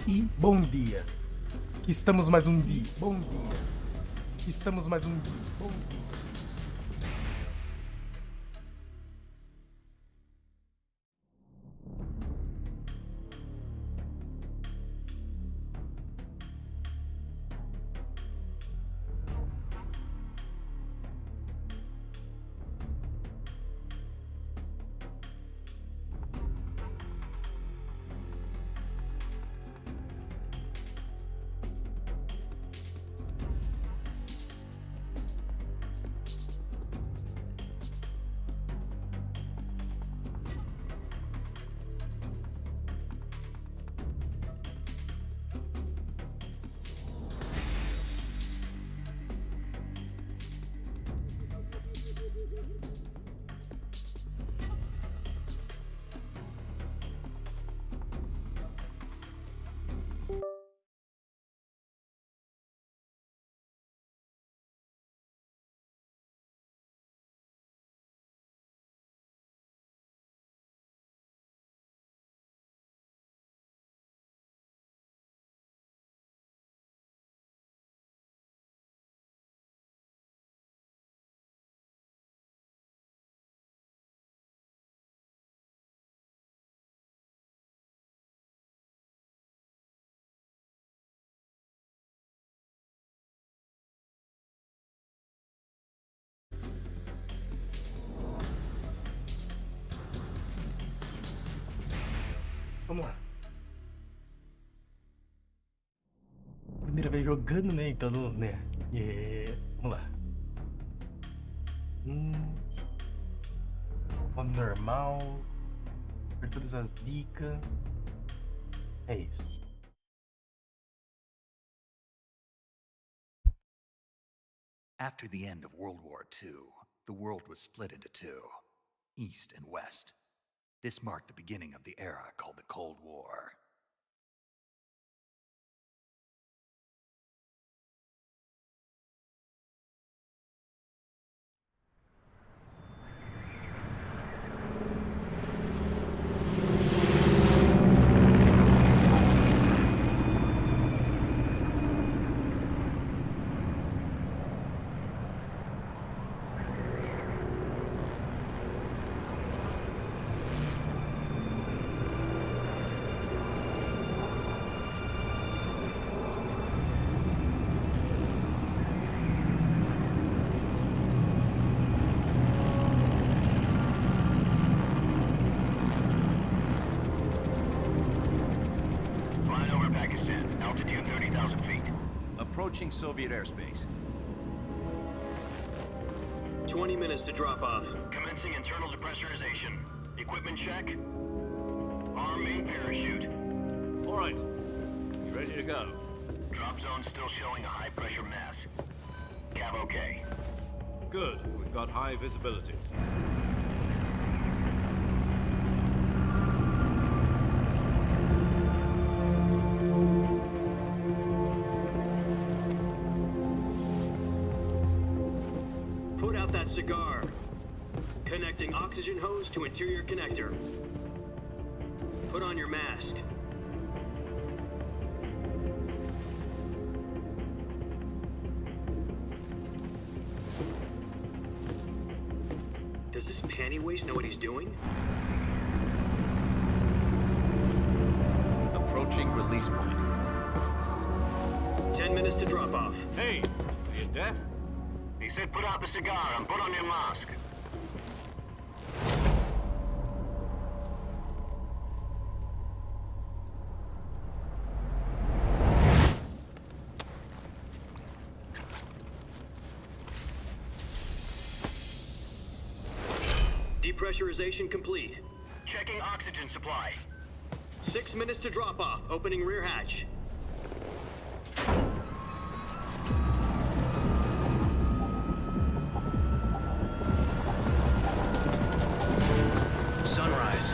E bom dia. Estamos mais um dia. Bom dia. Estamos mais um dia. Bom dia. Vamos lá. Primeira vez jogando, né? Então, né? Vamos lá. Modo normal. Por todas as dicas. É isso. After the end of World War II, the world was split into two, East and West. This marked the beginning of the era called the Cold War. Altitude 30,000 feet. Approaching Soviet airspace. 20 minutes to drop off. Commencing internal depressurization. Equipment check. Arm main parachute. All right. You ready to go? Drop zone still showing a high pressure mass. Cav okay. Good. We've got high visibility. Put out that cigar. Connecting oxygen hose to interior connector. Put on your mask. Does this panty waste know what he's doing? Approaching release point. 10 minutes to drop off. Hey, are you deaf? He said put out the cigar and put on your mask. Depressurization complete. Checking oxygen supply. 6 minutes to drop off. Opening rear hatch. Sunrise.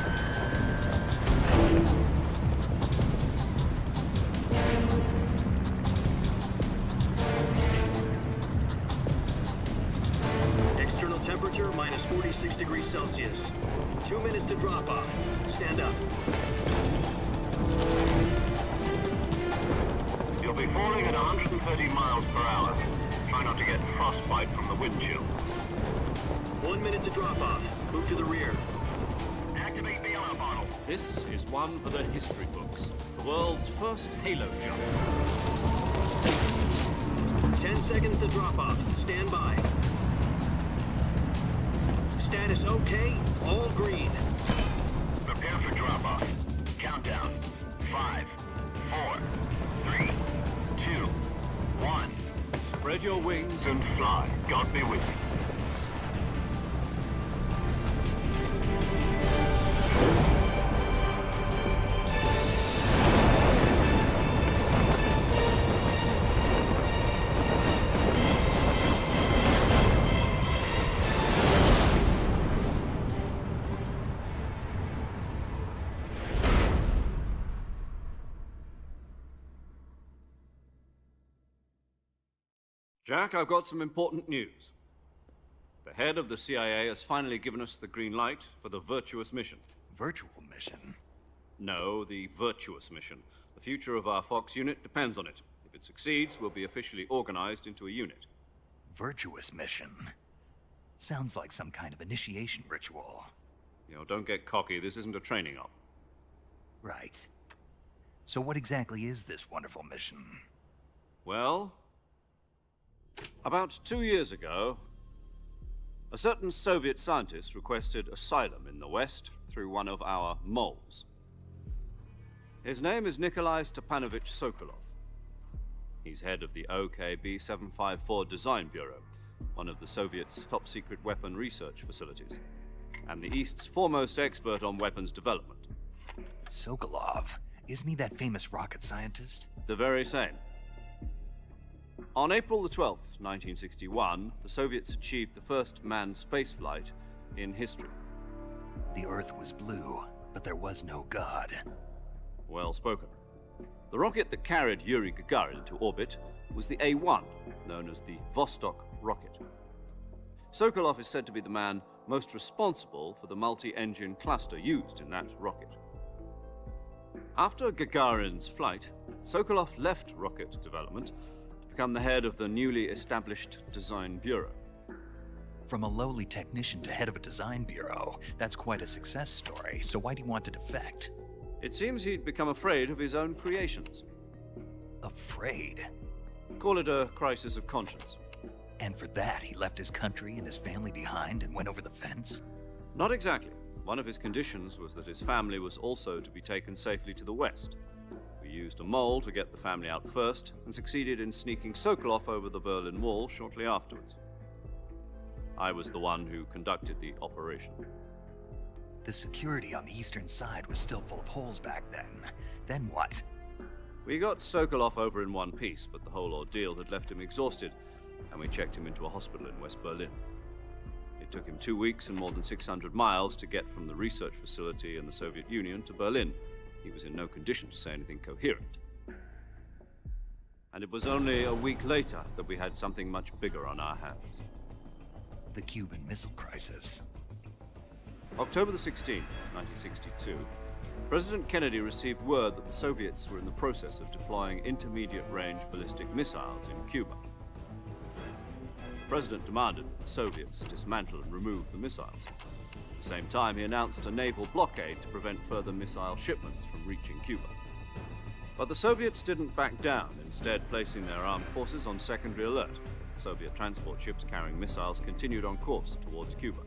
External temperature minus 46 degrees Celsius. 2 minutes to drop off. Stand up. falling at 130 miles per hour. Try not to get frostbite from the wind chill. 1 minute to drop off. Move to the rear. Activate bailout bottle. This is one for the history books. The world's first halo jump. 10 seconds to drop off. Stand by. Status okay. All green. Prepare for drop-off. Countdown. 5, 4, 3, 2, 1. Spread your wings And fly. God be with you. Jack, I've got some important news. The head of the CIA has finally given us the green light for the virtuous mission. Virtual mission? No, the virtuous mission. The future of our Fox unit depends on it. If it succeeds, we'll be officially organized into a unit. Virtuous mission? Sounds like some kind of initiation ritual. You know, don't get cocky. This isn't a training op. Right. So what exactly is this wonderful mission? Well, about 2 years ago, a certain Soviet scientist requested asylum in the West through one of our moles. His name is Nikolai Stepanovich Sokolov. He's head of the OKB 754 Design Bureau, one of the Soviets' top-secret weapon research facilities, and the East's foremost expert on weapons development. Sokolov? Isn't he that famous rocket scientist? The very same. On April the 12th, 1961, the Soviets achieved the first manned spaceflight in history. The Earth was blue, but there was no God. Well spoken. The rocket that carried Yuri Gagarin into orbit was the A-1, known as the Vostok rocket. Sokolov is said to be the man most responsible for the multi-engine cluster used in that rocket. After Gagarin's flight, Sokolov left rocket development to become the head of the newly established Design Bureau. From a lowly technician to head of a design bureau, that's quite a success story, so why'd he want to defect? It seems he'd become afraid of his own creations. Afraid? Call it a crisis of conscience. And for that, he left his country and his family behind and went over the fence? Not exactly. One of his conditions was that his family was also to be taken safely to the West. We used a mole to get the family out first and succeeded in sneaking Sokolov over the Berlin Wall shortly afterwards. I was the one who conducted the operation. The security on the eastern side was still full of holes back then. Then what? We got Sokolov over in one piece, but the whole ordeal had left him exhausted, and we checked him into a hospital in West Berlin. It took him 2 weeks and more than 600 miles to get from the research facility in the Soviet Union to Berlin. He was in no condition to say anything coherent. And it was only a week later that we had something much bigger on our hands. The Cuban Missile Crisis. October the 16th, 1962, President Kennedy received word that the Soviets were in the process of deploying intermediate-range ballistic missiles in Cuba. The President demanded that the Soviets dismantle and remove the missiles. At the same time, he announced a naval blockade to prevent further missile shipments from reaching Cuba. But the Soviets didn't back down, instead placing their armed forces on secondary alert. Soviet transport ships carrying missiles continued on course towards Cuba.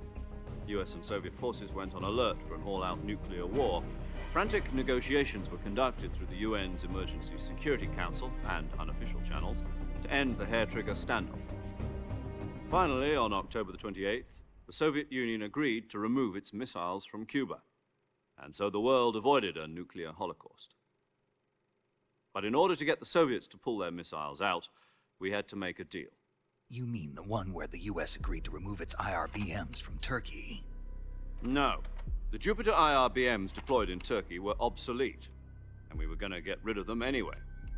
US and Soviet forces went on alert for an all-out nuclear war. Frantic negotiations were conducted through the UN's Emergency Security Council and unofficial channels to end the hair-trigger standoff. Finally, on October the 28th, the Soviet Union agreed to remove its missiles from Cuba, and so the world avoided a nuclear holocaust. But in order to get the Soviets to pull their missiles out, we had to make a deal. You mean the one where the US agreed to remove its IRBMs from Turkey? No. The Jupiter IRBMs deployed in Turkey were obsolete, and we were going to get rid of them anyway.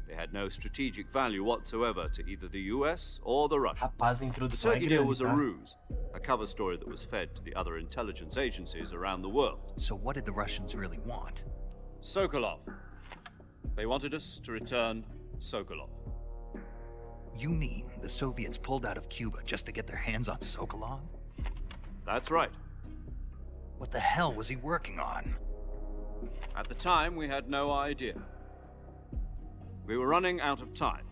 They had no strategic value whatsoever to either the US or the Russians. Rapaz, a The introdução é Turkey deal grande, was a tá? ruse, a cover story that was fed to the other intelligence agencies around the world. So what did the Russians really want? Sokolov. They wanted us to return Sokolov. You mean the Soviets pulled out of Cuba just to get their hands on Sokolov? That's right. What the hell was he working on? At the time, we had no idea. We were running out of time.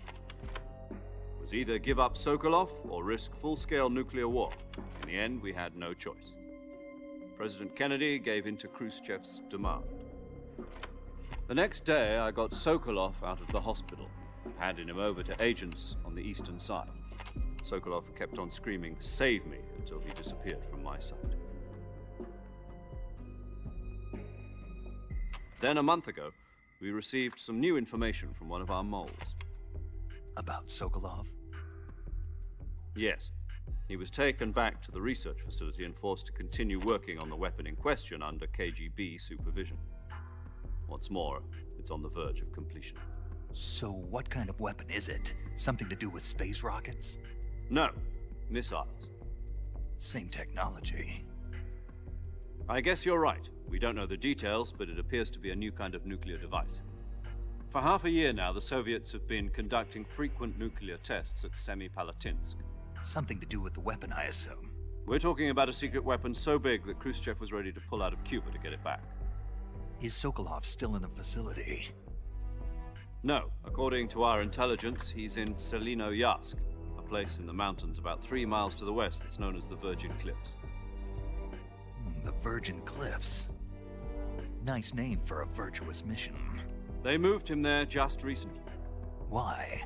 It was either give up Sokolov or risk full-scale nuclear war. In the end, we had no choice. President Kennedy gave in to Khrushchev's demand. The next day, I got Sokolov out of the hospital, handed him over to agents on the eastern side. Sokolov kept on screaming, "Save me," until he disappeared from my sight. Then, a month ago, we received some new information from one of our moles. About Sokolov? Yes. He was taken back to the research facility and forced to continue working on the weapon in question under KGB supervision. What's more, it's on the verge of completion. So what kind of weapon is it? Something to do with space rockets? No, missiles. Same technology. I guess you're right. We don't know the details, but it appears to be a new kind of nuclear device. For half a year now, the Soviets have been conducting frequent nuclear tests at Semipalatinsk. Something to do with the weapon, I assume. We're talking about a secret weapon so big that Khrushchev was ready to pull out of Cuba to get it back. Is Sokolov still in the facility? No, according to our intelligence, he's in Selino-Yarsk, a place in the mountains about 3 miles to the west that's known as the Virgin Cliffs. The Virgin Cliffs. Nice name for a virtuous mission. They moved him there just recently. Why?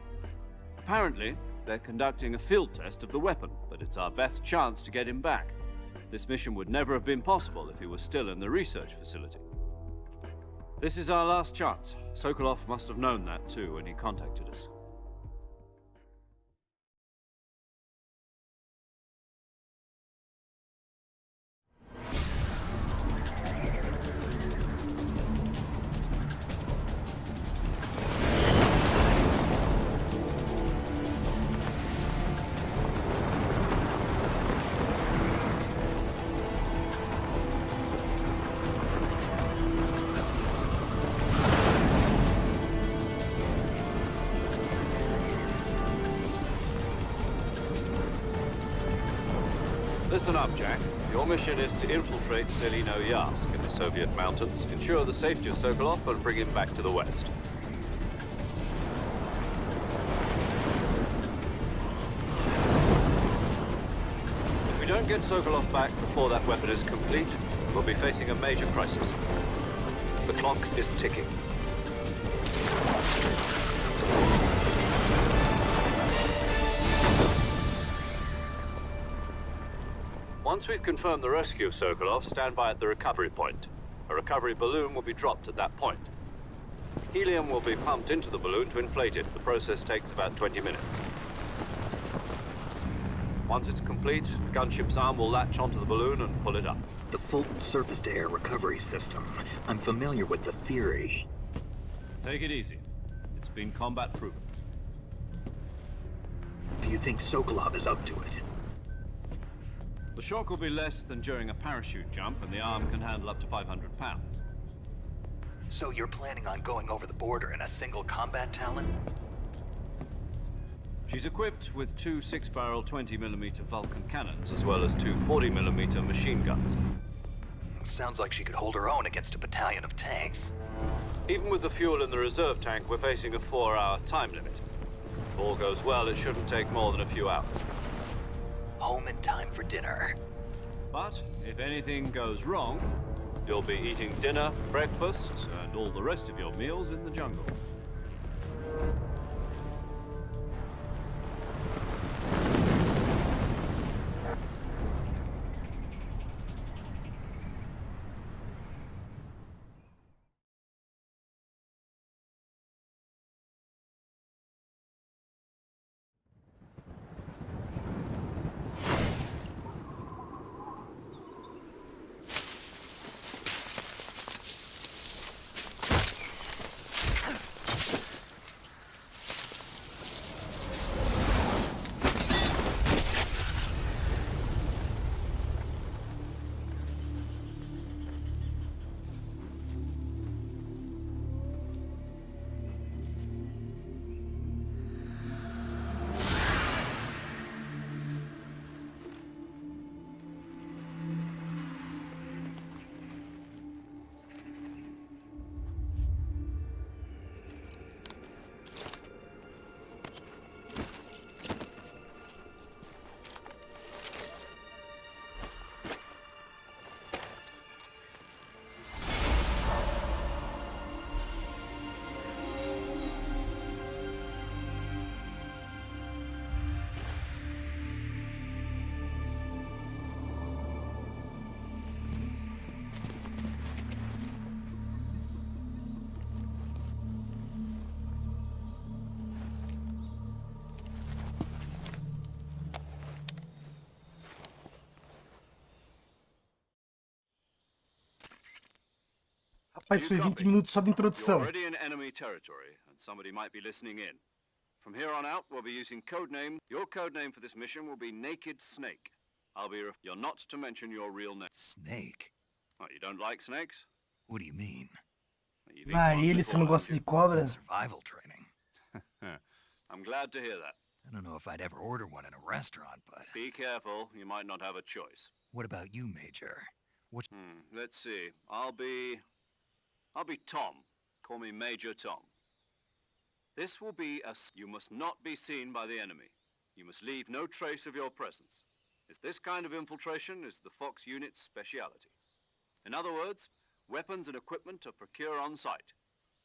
Apparently, they're conducting a field test of the weapon, but it's our best chance to get him back. This mission would never have been possible if he was still in the research facility. This is our last chance. Sokolov must have known that too when he contacted us. Listen up, Jack. Your mission is to infiltrate Selino-Yarsk in the Soviet mountains, ensure the safety of Sokolov, and bring him back to the West. If we don't get Sokolov back before that weapon is complete, we'll be facing a major crisis. The clock is ticking. Once we've confirmed the rescue of Sokolov, stand by at the recovery point. A recovery balloon will be dropped at that point. Helium will be pumped into the balloon to inflate it. The process takes about 20 minutes. Once it's complete, the gunship's arm will latch onto the balloon and pull it up. The Fulton surface-to-air recovery system. I'm familiar with the theory. Take it easy. It's been combat proven. Do you think Sokolov is up to it? The shock will be less than during a parachute jump, and the arm can handle up to 500 pounds. So you're planning on going over the border in a single combat Talon? She's equipped with 2 6-barrel 20mm Vulcan cannons, as well as 2 40mm machine guns. Sounds like she could hold her own against a battalion of tanks. Even with the fuel in the reserve tank, we're facing a 4-hour time limit. If all goes well, it shouldn't take more than a few hours. Home in time for dinner. But if anything goes wrong, you'll be eating dinner, breakfast, and all the rest of your meals in the jungle. Rapaz, foi 20 copy? minutos só de You're introdução. already in enemy territory, and somebody might be listening in. From here on out, we'll be using codename. Your codename for this mission will be Naked Snake. You're not to mention your real name. Snake? Oh, you don't like snakes? What do you mean? You've eaten Ah, one ele, before, você não gosta haven't de cobra? That's survival training. you? I'm glad to hear that. I don't know if I'd ever order one in a restaurant, but... Be careful, you might not have a choice. What about you, Major? What... Let's see. I'll be Tom. Call me Major Tom. This will be you must not be seen by the enemy. You must leave no trace of your presence. This kind of infiltration is the Fox unit's speciality. In other words, weapons and equipment are procured on site.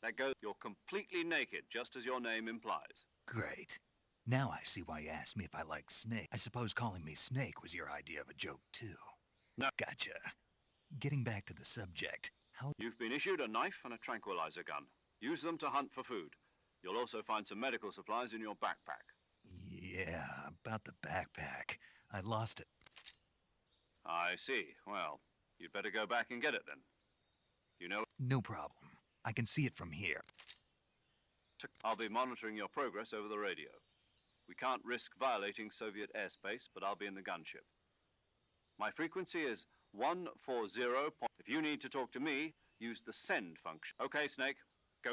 That goes, you're completely naked, just as your name implies. Great. Now I see why you asked me if I like Snake. I suppose calling me Snake was your idea of a joke, too. No. Gotcha. Getting back to the subject, how... You've been issued a knife and a tranquilizer gun. Use them to hunt for food. You'll also find some medical supplies in your backpack. Yeah, about the backpack. I lost it. I see. Well, you'd better go back and get it then. You know, No problem. I can see it from here. I'll be monitoring your progress over the radio. We can't risk violating Soviet airspace, but I'll be in the gunship. My frequency is 140. If you need to talk to me, use the send function. Okay, Snake, go.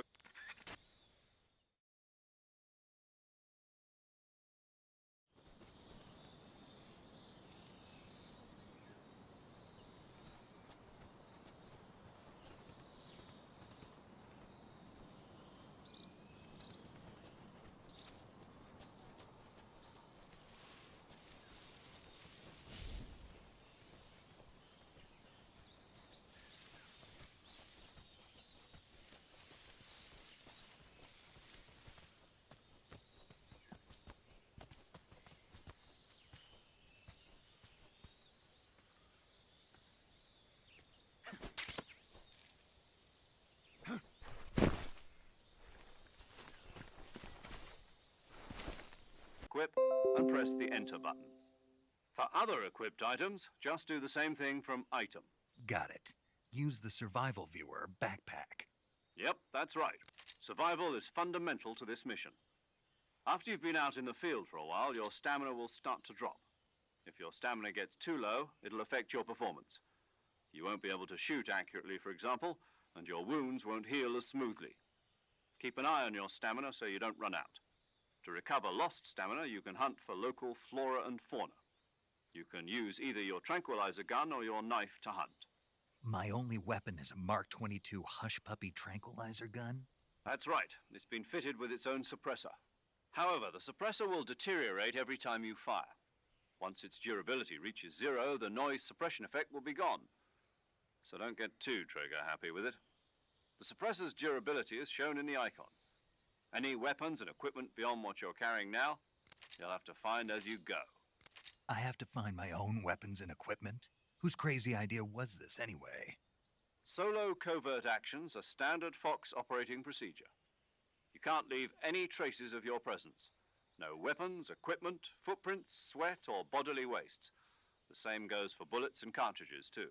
Equip and press the enter button. For other equipped items, just do the same thing from item. Got it. Use the survival viewer backpack. Yep, that's right. Survival is fundamental to this mission. After you've been out in the field for a while, your stamina will start to drop. If your stamina gets too low, it'll affect your performance. You won't be able to shoot accurately, for example, and your wounds won't heal as smoothly. Keep an eye on your stamina so you don't run out. To recover lost stamina, you can hunt for local flora and fauna. You can use either your tranquilizer gun or your knife to hunt. My only weapon is a Mark 22 Hush Puppy tranquilizer gun? That's right. It's been fitted with its own suppressor. However, the suppressor will deteriorate every time you fire. Once its durability reaches 0, the noise suppression effect will be gone. So don't get too trigger happy with it. The suppressor's durability is shown in the icon. Any weapons and equipment beyond what you're carrying now, you'll have to find as you go. I have to find my own weapons and equipment? Whose crazy idea was this, anyway? Solo covert actions are standard Fox operating procedure. You can't leave any traces of your presence. No weapons, equipment, footprints, sweat, or bodily wastes. The same goes for bullets and cartridges, too.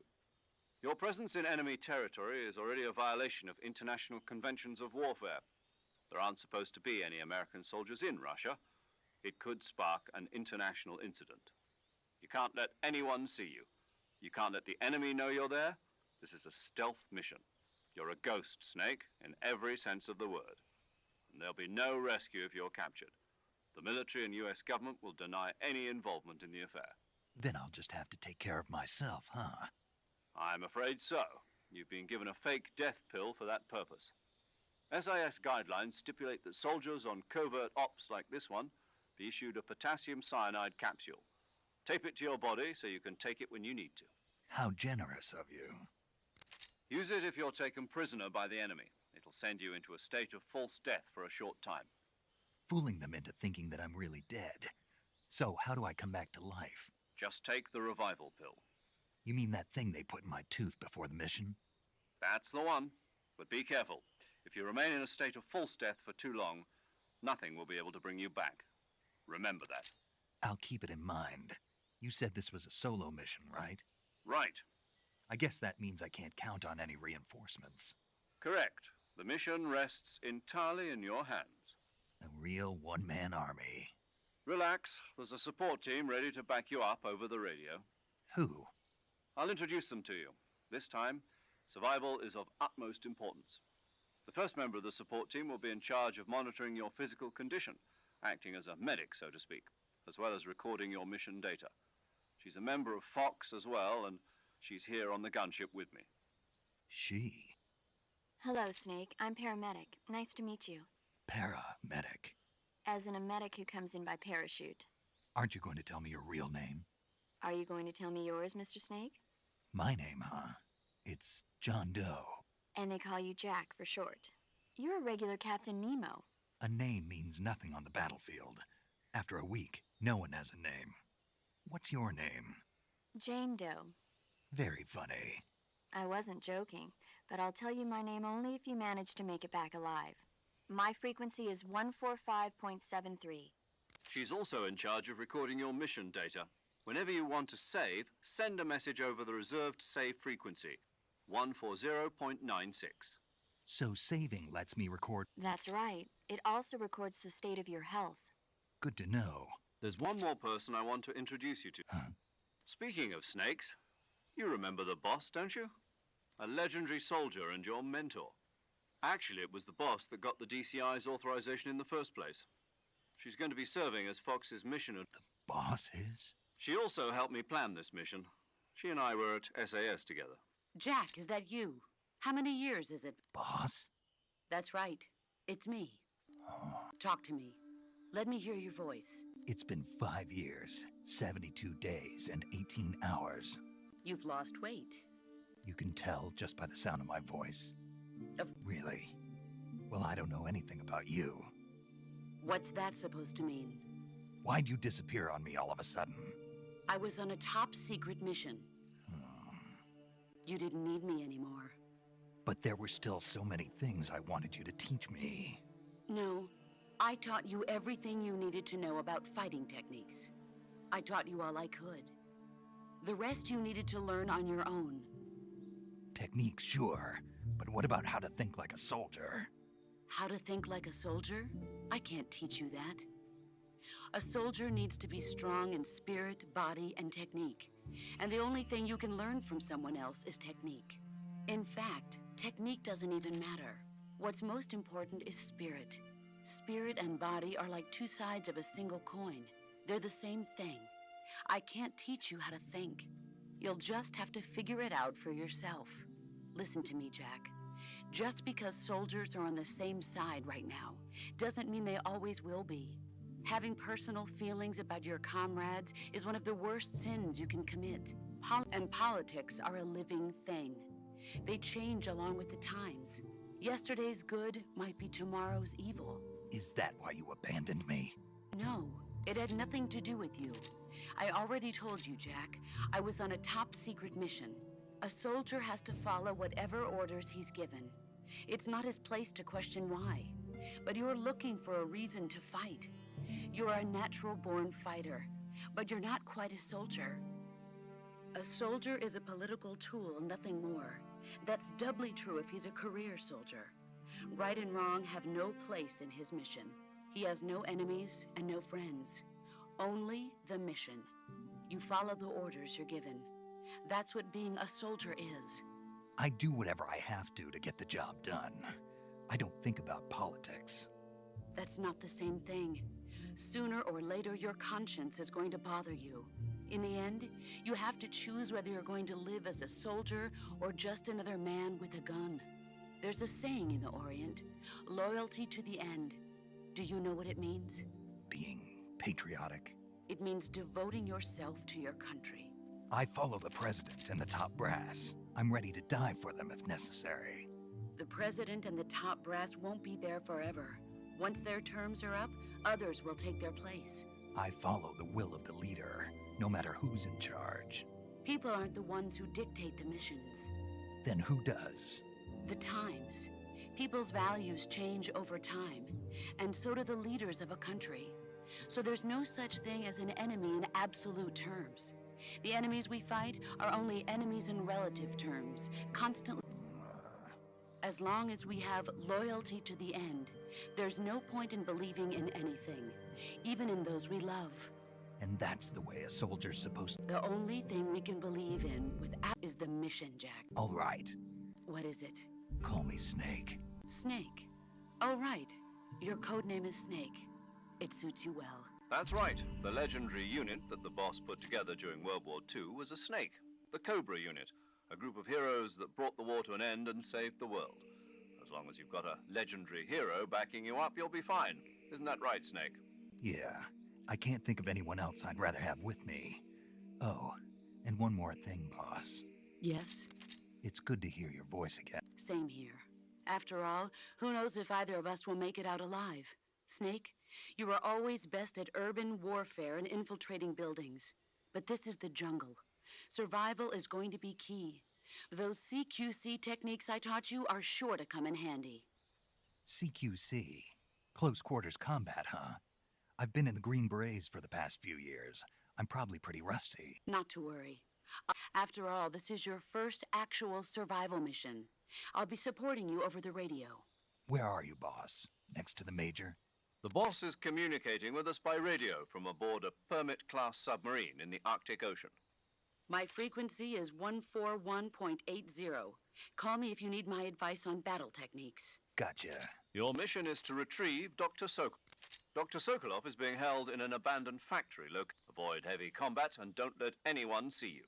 Your presence in enemy territory is already a violation of international conventions of warfare. There aren't supposed to be any American soldiers in Russia. It could spark an international incident. You can't let anyone see you. You can't let the enemy know you're there. This is a stealth mission. You're a ghost, Snake, in every sense of the word. And there'll be no rescue if you're captured. The military and US government will deny any involvement in the affair. Then I'll just have to take care of myself, huh? I'm afraid so. You've been given a fake death pill for that purpose. SIS guidelines stipulate that soldiers on covert ops like this one be issued a potassium cyanide capsule. Tape it to your body so you can take it when you need to. How generous of you. Use it if you're taken prisoner by the enemy. It'll send you into a state of false death for a short time. Fooling them into thinking that I'm really dead. So how do I come back to life? Just take the revival pill. You mean that thing they put in my tooth before the mission? That's the one. But be careful. If you remain in a state of false death for too long, nothing will be able to bring you back. Remember that. I'll keep it in mind. You said this was a solo mission, right? Right. I guess that means I can't count on any reinforcements. Correct. The mission rests entirely in your hands. A real one-man army. Relax. There's a support team ready to back you up over the radio. Who? I'll introduce them to you. This time, survival is of utmost importance. The first member of the support team will be in charge of monitoring your physical condition, acting as a medic, so to speak, as well as recording your mission data. She's a member of Fox as well, and she's here on the gunship with me. She. Hello, Snake. I'm paramedic. Nice to meet you. Paramedic. As in a medic who comes in by parachute. Aren't you going to tell me your real name? Are you going to tell me yours, Mr. Snake? My name, huh? It's John Doe. And they call you Jack for short. You're a regular Captain Nemo. A name means nothing on the battlefield. After a week, no one has a name. What's your name? Jane Doe. Very funny. I wasn't joking, but I'll tell you my name only if you manage to make it back alive. My frequency is 145.73. She's also in charge of recording your mission data. Whenever you want to save, send a message over the reserved save frequency, 140.96. So saving lets me record. That's right. It also records the state of your health. Good to know. There's one more person I want to introduce you to. Huh? Speaking of snakes, you remember the boss, don't you? A legendary soldier and your mentor. Actually, it was the boss that got the DCI's authorization in the first place. She's going to be serving as Fox's mission. The boss is? She also helped me plan this mission. She and I were at SAS together. Jack, is that you? How many years is it? Boss? That's right. It's me. Talk to me. Let me hear your voice. It's been 5 years, 72 days, and 18 hours. You've lost weight. You can tell just by the sound of my voice. Really? Well, I don't know anything about you. What's that supposed to mean? Why'd you disappear on me all of a sudden? I was on a top-secret mission. You didn't need me anymore. But there were still so many things I wanted you to teach me. No, I taught you everything you needed to know about fighting techniques. I taught you all I could. The rest you needed to learn on your own. Techniques, sure. But what about how to think like a soldier? How to think like a soldier? I can't teach you that. A soldier needs to be strong in spirit, body, and technique. And the only thing you can learn from someone else is technique. In fact, technique doesn't even matter. What's most important is spirit. Spirit and body are like two sides of a single coin. They're the same thing. I can't teach you how to think. You'll just have to figure it out for yourself. Listen to me, Jack. Just because soldiers are on the same side right now doesn't mean they always will be. Having personal feelings about your comrades is one of the worst sins you can commit. And politics are a living thing. They change along with the times. Yesterday's good might be tomorrow's evil. Is that why you abandoned me? No, it had nothing to do with you. I already told you, Jack. I was on a top-secret mission. A soldier has to follow whatever orders he's given. It's not his place to question why. But you're looking for a reason to fight. You're a natural-born fighter, but you're not quite a soldier. A soldier is a political tool, nothing more. That's doubly true if he's a career soldier. Right and wrong have no place in his mission. He has no enemies and no friends. Only the mission. You follow the orders you're given. That's what being a soldier is. I do whatever I have to get the job done. I don't think about politics. That's not the same thing. Sooner or later, your conscience is going to bother you. In the end, you have to choose whether you're going to live as a soldier or just another man with a gun. There's a saying in the Orient, loyalty to the end. Do you know what it means? Being patriotic. It means devoting yourself to your country. I follow the president and the top brass. I'm ready to die for them if necessary. The president and the top brass won't be there forever. Once their terms are up, others will take their place. I follow the will of the leader, no matter who's in charge. People aren't the ones who dictate the missions. Then who does? The times. People's values change over time, and so do the leaders of a country. So there's no such thing as an enemy in absolute terms. The enemies we fight are only enemies in relative terms, constantly. As long as we have loyalty to the end, there's no point in believing in anything, even in those we love. And that's the way a soldier's supposed to... The only thing we can believe in is the mission, Jack. All right. What is it? Call me Snake. Snake. Oh, right. Your code name is Snake. It suits you well. That's right. The legendary unit that the boss put together during World War II was a snake. The Cobra unit. A group of heroes that brought the war to an end and saved the world. As long as you've got a legendary hero backing you up, you'll be fine. Isn't that right, Snake? Yeah. I can't think of anyone else I'd rather have with me. Oh, and one more thing, boss. Yes? It's good to hear your voice again. Same here. After all, who knows if either of us will make it out alive? Snake, you are always best at urban warfare and infiltrating buildings. But this is the jungle. Survival is going to be key. Those CQC techniques I taught you are sure to come in handy. CQC? Close quarters combat, huh? I've been in the Green Berets for the past few years. I'm probably pretty rusty. Not to worry. After all, this is your first actual survival mission. I'll be supporting you over the radio. Where are you, boss? Next to the Major? The boss is communicating with us by radio from aboard a Permit-class submarine in the Arctic Ocean. My frequency is 141.80. Call me if you need my advice on battle techniques. Gotcha. Your mission is to retrieve Dr. Sokolov. Dr. Sokolov is being held in an abandoned factory. Avoid heavy combat and don't let anyone see you.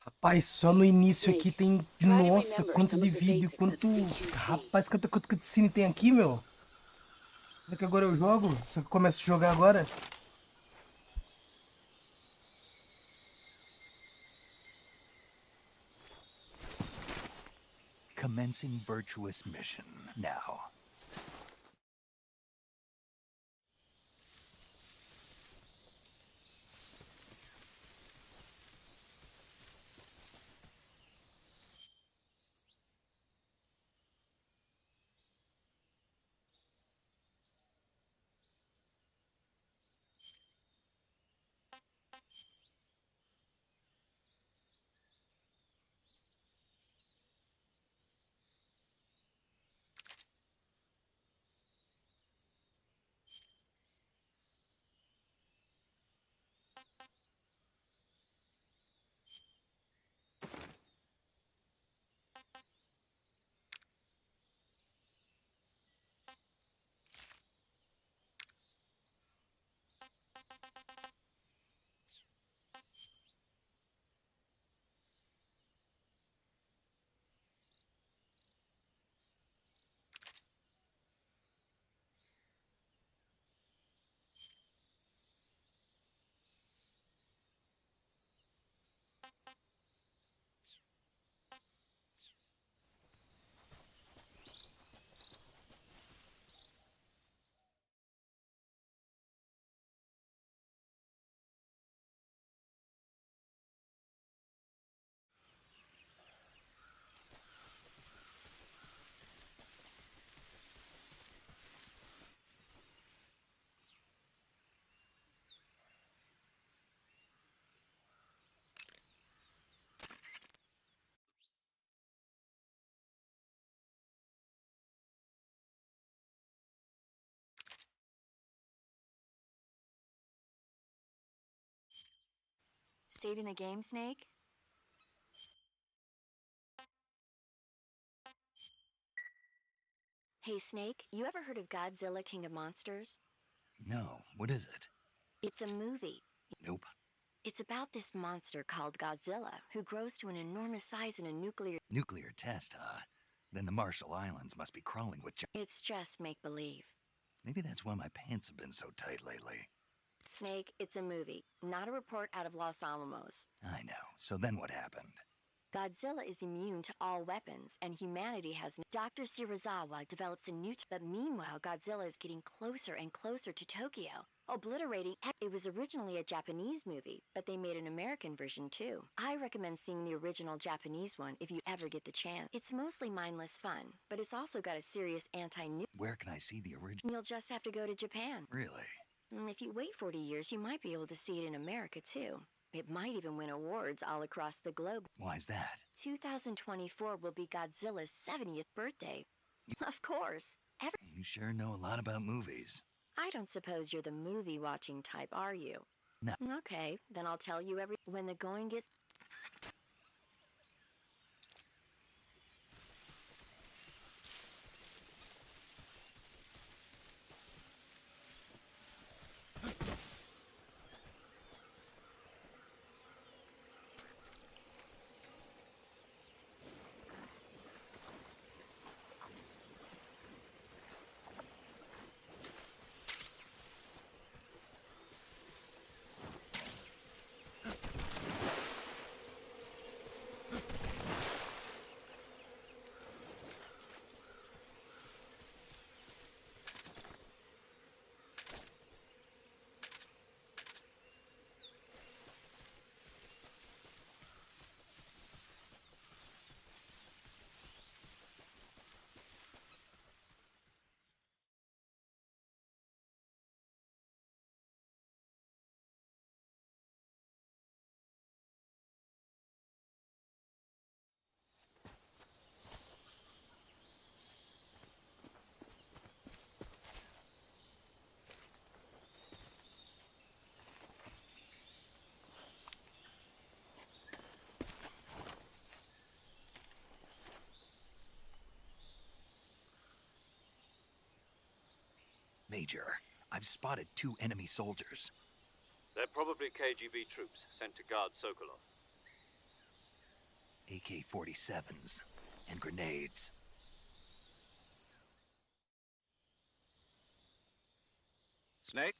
Rapaz, só no início aqui tem... Nossa, quanto de vídeo, quanto... Rapaz, quanto cutscene tem aqui, meu. Será que agora eu jogo? Será que eu começo a jogar agora? Commencing virtuous mission now. Saving the game, Snake? Hey, Snake, you ever heard of Godzilla, King of Monsters? No, what is it? It's a movie. Nope. It's about this monster called Godzilla, who grows to an enormous size in a nuclear... Nuclear test, huh? Then the Marshall Islands must be crawling with... It's just make-believe. Maybe that's why my pants have been so tight lately. Snake, it's a movie, not a report out of Los Alamos. I know. So then what happened? Godzilla is immune to all weapons, and humanity has... Dr. Shirazawa develops a new... But meanwhile, Godzilla is getting closer and closer to Tokyo, obliterating... It was originally a Japanese movie, but they made an American version too. I recommend seeing the original Japanese one if you ever get the chance. It's mostly mindless fun, but it's also got a serious anti-nuclear... Where can I see the original? You'll just have to go to Japan. Really? And if you wait 40 years, you might be able to see it in America too. It might even win awards all across the globe. Why's that? 2024 will be Godzilla's 70th birthday. Of course. You sure know a lot about movies. I don't suppose you're the movie-watching type, are you? No. Okay, then I'll tell you when the going gets... Major, I've spotted 2 enemy soldiers. They're probably KGB troops sent to guard Sokolov. AK-47s and grenades. Snake?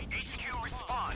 HQ response.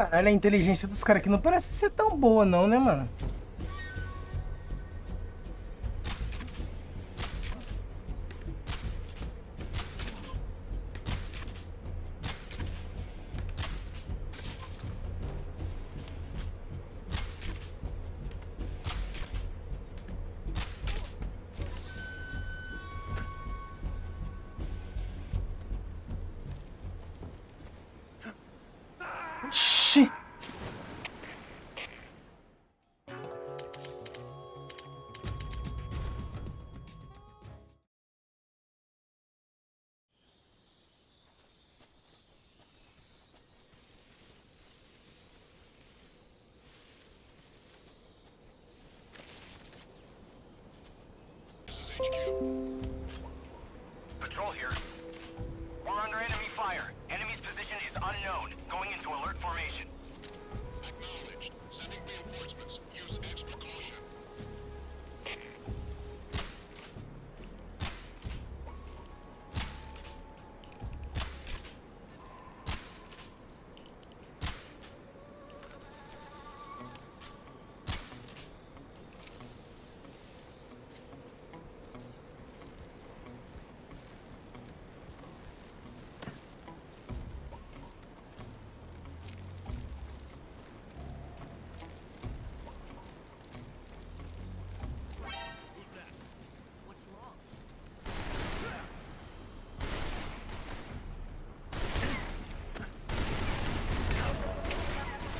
Caralho, a inteligência dos caras aqui não parece ser tão boa não, né, mano? Oxi! Patrol here. We're under enemy fire. Enemy's position is unknown. Going into alert formation. Acknowledged. Sending reinforcements. Use extra caution.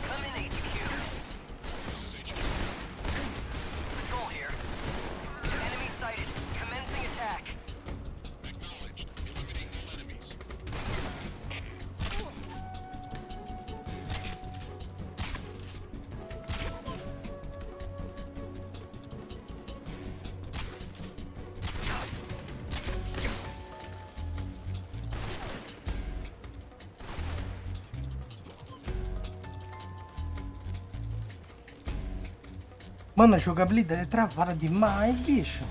Come in, HQ. This is HQ. Patrol here. Enemy sighted. Commencing attack. Acknowledged. Eliminating all enemies. Mano, a jogabilidade é travada demais, bicho.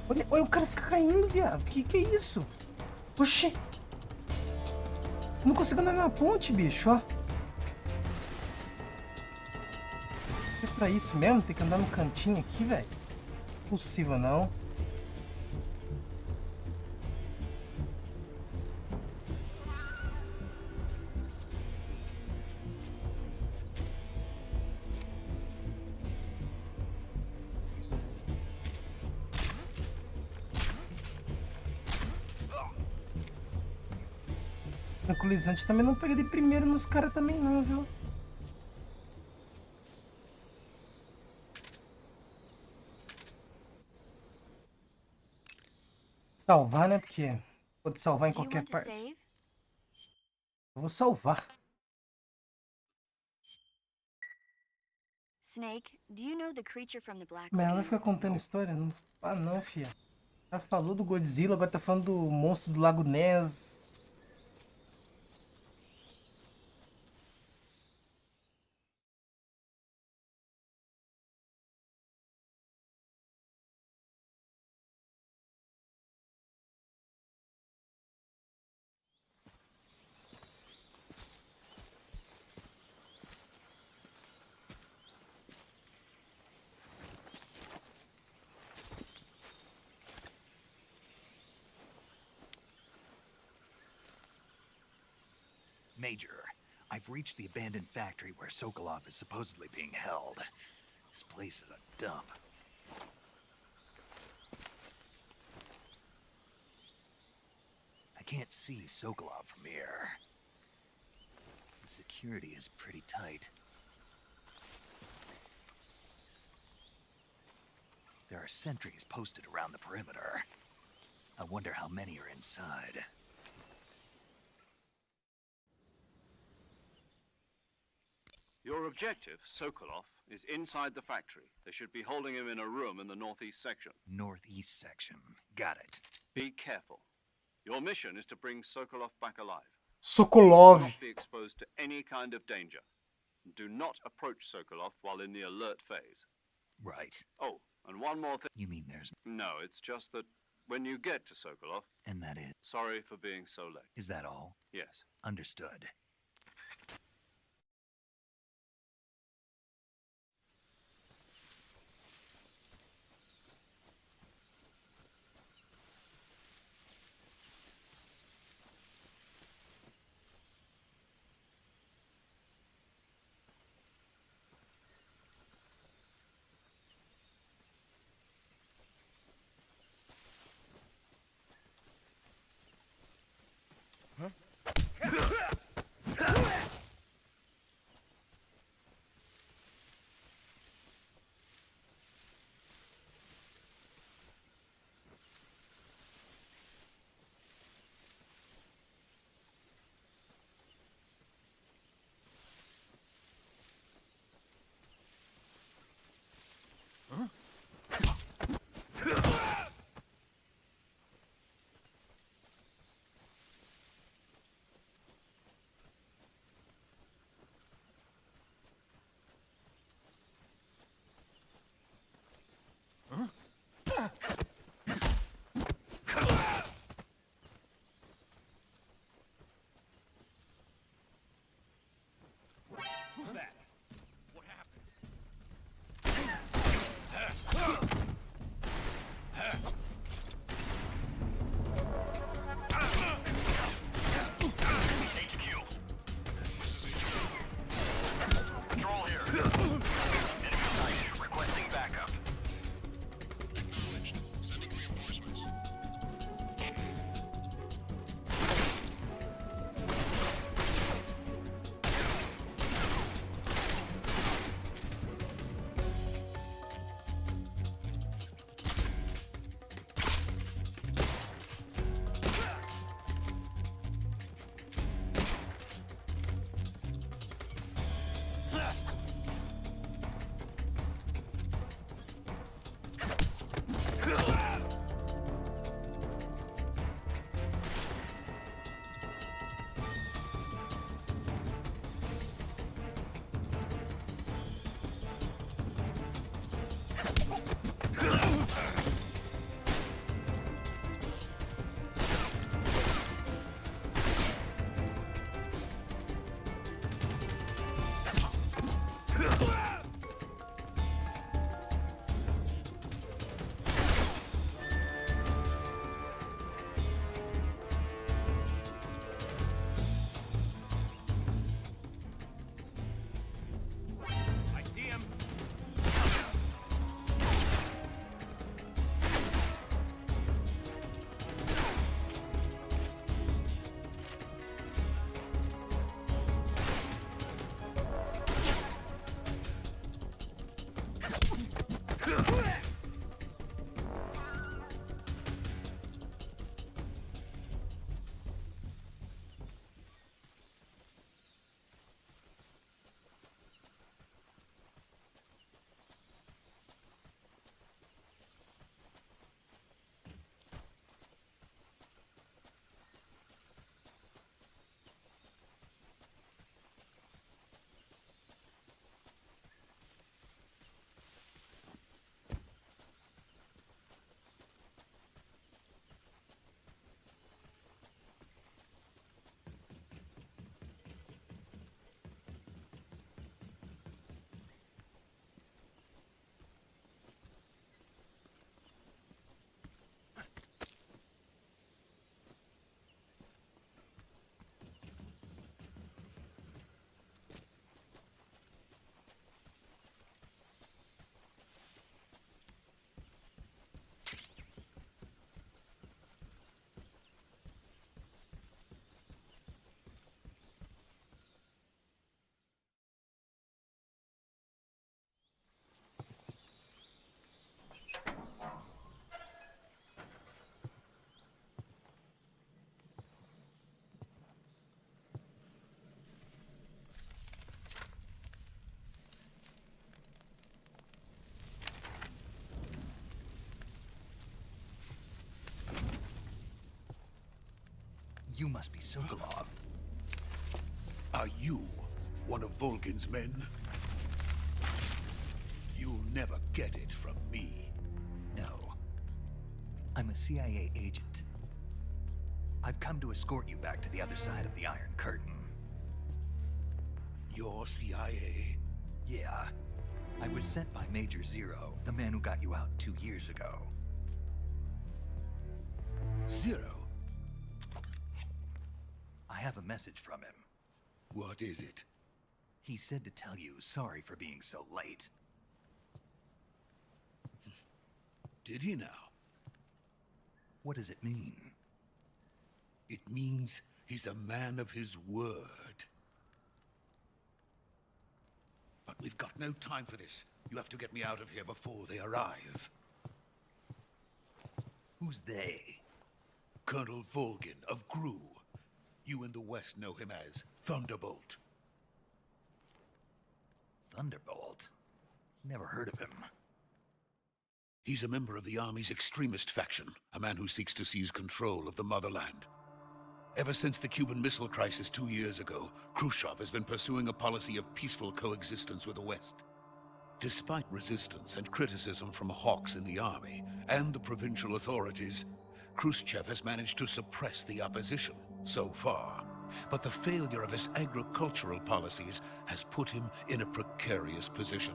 Olha o cara fica caindo, viado. Que é isso? Oxi. Não consigo andar na ponte, bicho, ó. É pra isso mesmo? Tem que andar no cantinho aqui, velho. Possível não. Tranquilizante também não pega de primeiro nos caras também não, viu? Salvar, né? Porque pode salvar em Do you qualquer want to parte. save? Eu vou salvar. Snake, do you know the creature from the Black Mas ela Lagoon? fica contando história? Não... Ah, não, fia. Já falou do Godzilla, agora tá falando do monstro do Lago Ness. Major, I've reached the abandoned factory where Sokolov is supposedly being held. This place is a dump. I can't see Sokolov from here. The security is pretty tight. There are sentries posted around the perimeter. I wonder how many are inside. Your objective, Sokolov, is inside the factory. They should be holding him in a room in the northeast section. Northeast section. Got it. Be careful. Your mission is to bring Sokolov back alive. Do Sokolov. not be exposed to any kind of danger. Do not approach Sokolov while in the alert phase. Right. Oh, and one more thing. You mean there's... No, it's just that when you get to Sokolov, And that is... sorry for being so late. Is that all? Yes. Understood. You must be Sokolov. Are you one of Volgin's men? You'll never get it from me. No. I'm a CIA agent. I've come to escort you back to the other side of the Iron Curtain. You're CIA? Yeah. I was sent by Major Zero, the man who got you out 2 years ago. Zero? I have a message from him. What is it? He said to tell you sorry for being so late. Did he now? What does it mean? It means he's a man of his word. But we've got no time for this. You have to get me out of here before they arrive. Who's they? Colonel Volgin of GRU. You in the West know him as Thunderbolt. Thunderbolt? Never heard of him. He's a member of the Army's extremist faction, a man who seeks to seize control of the motherland. Ever since the Cuban Missile Crisis 2 years ago, Khrushchev has been pursuing a policy of peaceful coexistence with the West. Despite resistance and criticism from hawks in the army and the provincial authorities, Khrushchev has managed to suppress the opposition so far. But the failure of his agricultural policies has put him in a precarious position.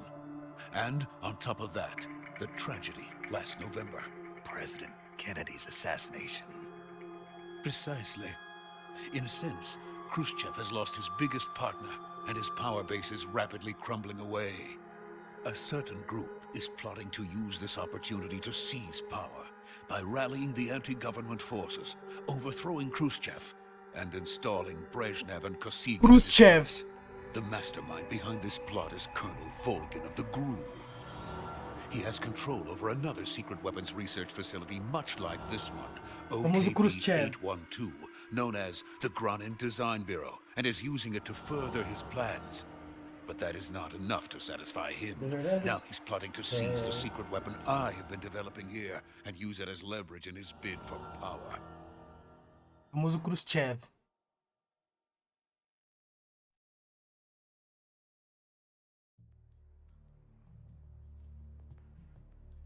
And on top of that, the tragedy last November. President Kennedy's assassination. Precisely. In a sense, Khrushchev has lost his biggest partner, and his power base is rapidly crumbling away. A certain group is plotting to use this opportunity to seize power by rallying the anti-government forces, overthrowing Khrushchev, and installing Brezhnev and Kosygin. Khrushchev. The mastermind behind this plot is Colonel Volgin of the GRU. He has control over another secret weapons research facility much like this one, Famoso Khrushchev. OKB-812, known as the Granin Design Bureau, and is using it to further his plans. But that is not enough to satisfy him. Now he's plotting to seize the secret weapon I have been developing here and use it as leverage in his bid for power. Famoso Khrushchev.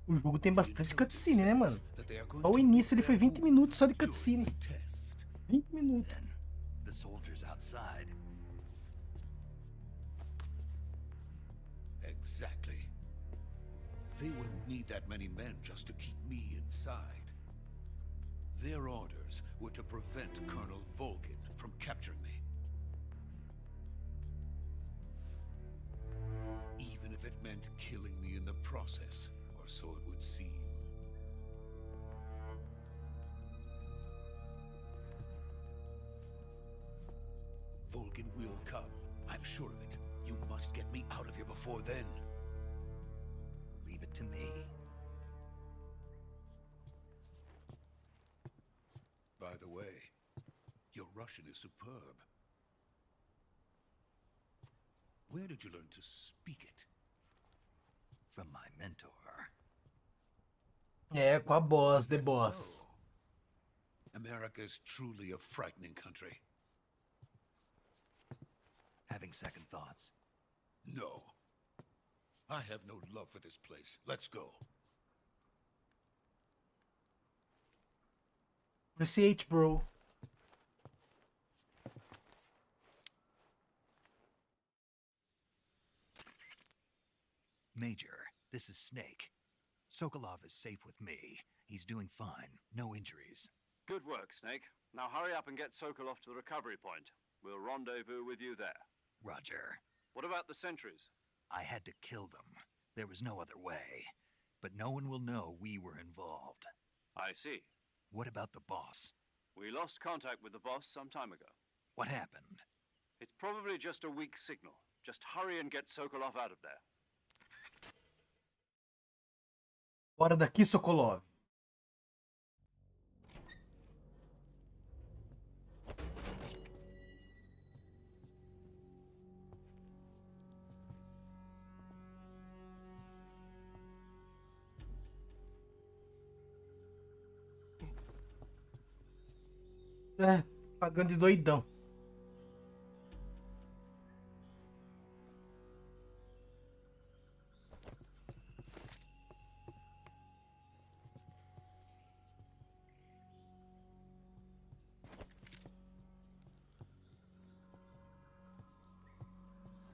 O jogo tem bastante cutscene, né, mano? Só o início ele foi 20 minutos só de cutscene. 20 minutos. Then, the soldiers outside. Exactly. They wouldn't need that many men just to keep me inside. Their orders were to prevent Colonel Volgin from capturing me. Even if it meant killing me in the process, or so it would seem. Volgin will come. I'm sure of it. You must get me out of here before then. Leave it to me. By the way, your Russian is superb. Where did you learn to speak it? From my mentor. É, com a boss, The Boss. So, America is truly a frightening country. Having second thoughts. No. I have no love for this place. Let's go. Appreciate, bro. Major, this is Snake. Sokolov is safe with me. He's doing fine. No injuries. Good work, Snake. Now hurry up and get Sokolov to the recovery point. We'll rendezvous with you there. Roger. What about the sentries? I had to kill them. There was no other way. But no one will know we were involved. I see. What about the boss? We lost contact with the boss some time ago. What happened? It's probably just a weak signal. Just hurry and get Sokolov out of there. Bora daqui, Sokolov. É, Pagando de doidão.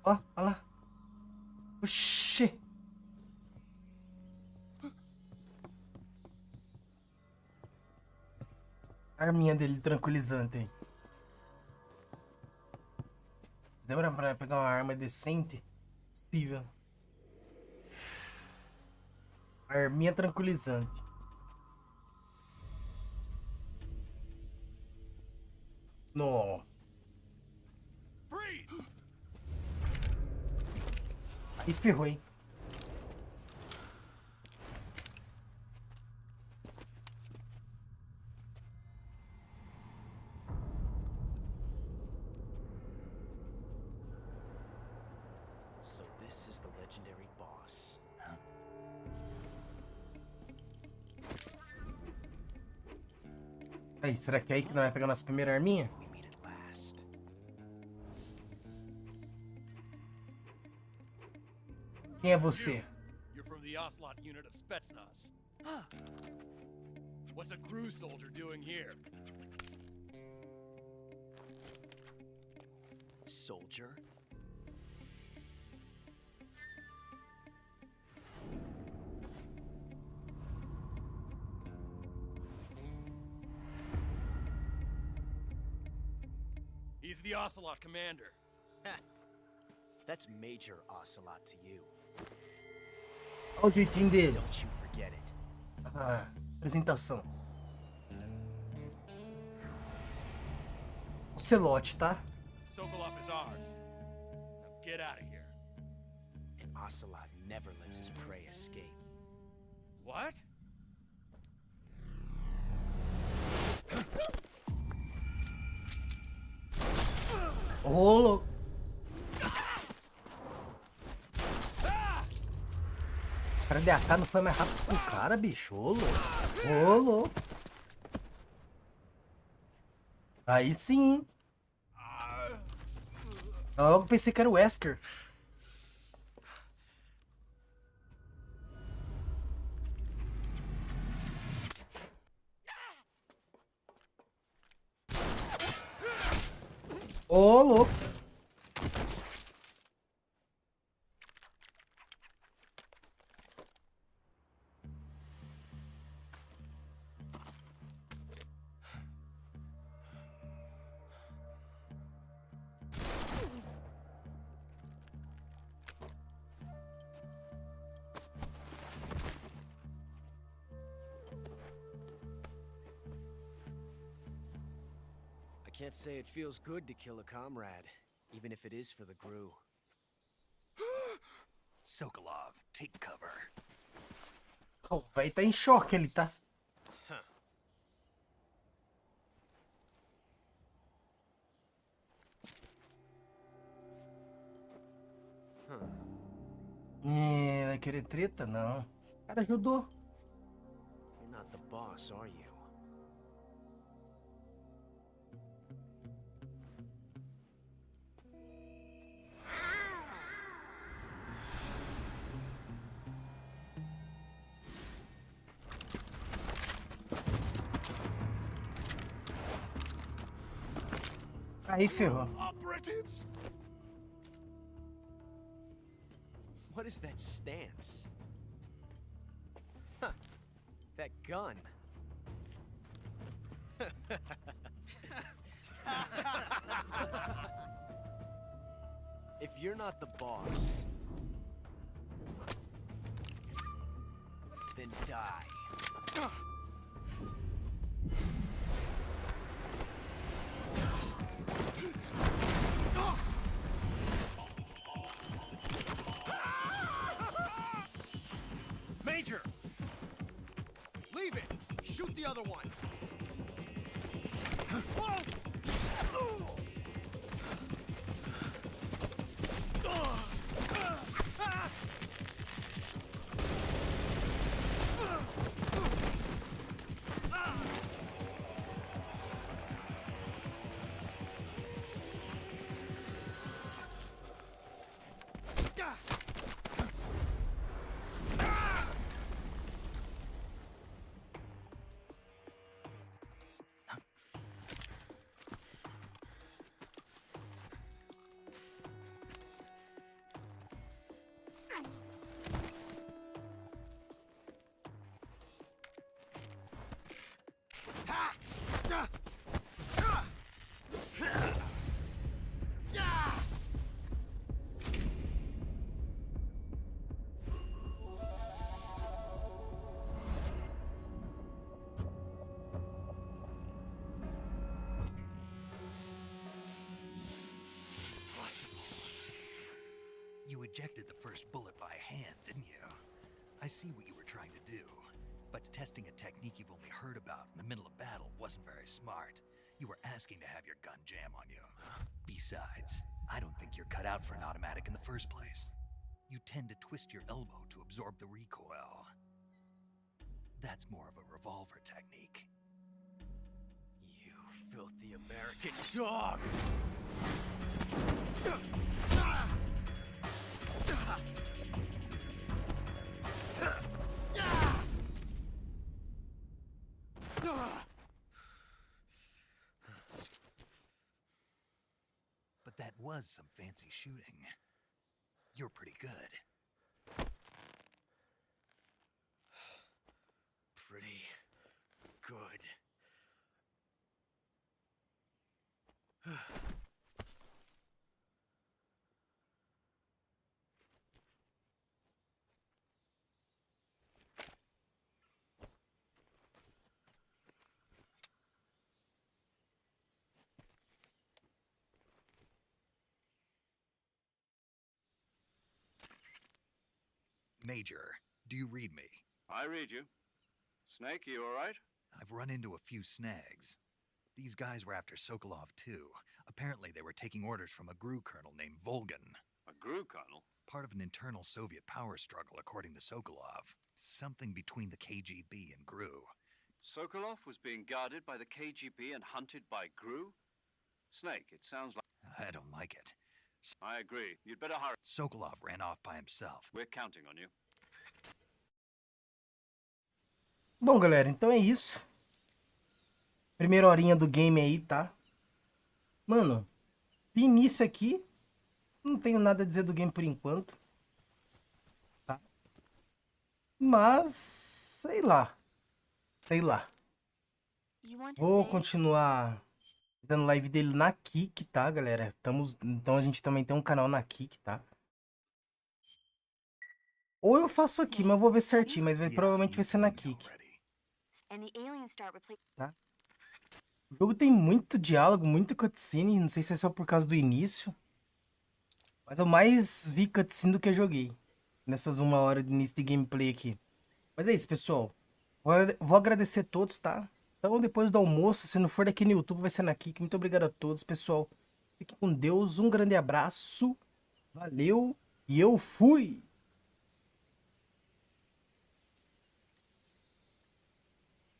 Ó, olha lá. Oxê. Arminha dele tranquilizante aí. Demora pra pegar uma arma decente? Possível. Arminha tranquilizante. Não. Aí ferrou, hein? So this is the legendary boss. Aí, será que é aí que nós vai pegar nossa primeira arminha? We meet at last. Quem é você? You're from the Ocelot unit of Spetsnaz. What's a crew soldier doing here? Soldier? He's the Ocelot commander. That's Major Ocelot to you. Olha o jeitinho dele. Don't you forget it. Ah, apresentação. Ocelote, tá? Sokolov is ours. Now get out of here. And Ocelot never lets his prey escape. What? Ô, louco. O cara de AK não foi mais rápido que o cara, bicho. Ô, louco. Ô, louco. Aí sim. Eu logo pensei que era o Wesker. Ô, louco. I can't say it feels good to kill a comrade, even if it is for the GRU. Sokolov, take cover. O velho tá em choque ali, tá? Vai querer treta? Não. O cara ajudou. You're not the boss, are you? Aí ferrou. Operatives! What is that stance? Huh. That gun. If you're not the boss, then die. Major! Leave it! Shoot the other one! ejected the first bullet by hand, didn't you? I see what you were trying to do, but testing a technique you've only heard about in the middle of battle wasn't very smart. You were asking to have your gun jam on you. Besides, I don't think you're cut out for an automatic in the first place. You tend to twist your elbow to absorb the recoil. That's more of a revolver technique. You filthy American dog! But that was some fancy shooting. You're pretty good. Pretty good. Major, do you read me? I read you. Snake, you all right? I've run into a few snags. These guys were after Sokolov too. Apparently they were taking orders from a GRU colonel named Volgan. A GRU colonel? Part of an internal Soviet power struggle, according to Sokolov. Something between the KGB and GRU. Sokolov was being guarded by the KGB and hunted by GRU? Snake, it sounds like... I don't like it. I agree. You'd better hurry. Sokolov ran off by himself. We're counting on you. Bom, galera, então é isso. Primeira horinha do game aí, tá? Mano, de início aqui, não tenho nada a dizer do game por enquanto. Tá? Mas, sei lá. Sei lá. Vou continuar fazendo live dele na Kik, tá, galera? Então a gente também tem um canal na Kik, tá? Ou eu faço aqui, mas vou ver certinho. Mas provavelmente vai ser na Kik. Tá? O jogo tem muito diálogo, muita cutscene. Não sei se é só por causa do início. Mas eu mais vi cutscene do que joguei. Nessas 1 hora de início de gameplay aqui. Mas é isso, pessoal. Vou agradecer a todos, tá? Então depois do almoço, se não for daqui no YouTube, vai ser na Kik. Muito obrigado a todos, pessoal. Fiquem com Deus. Um grande abraço. Valeu. E eu fui!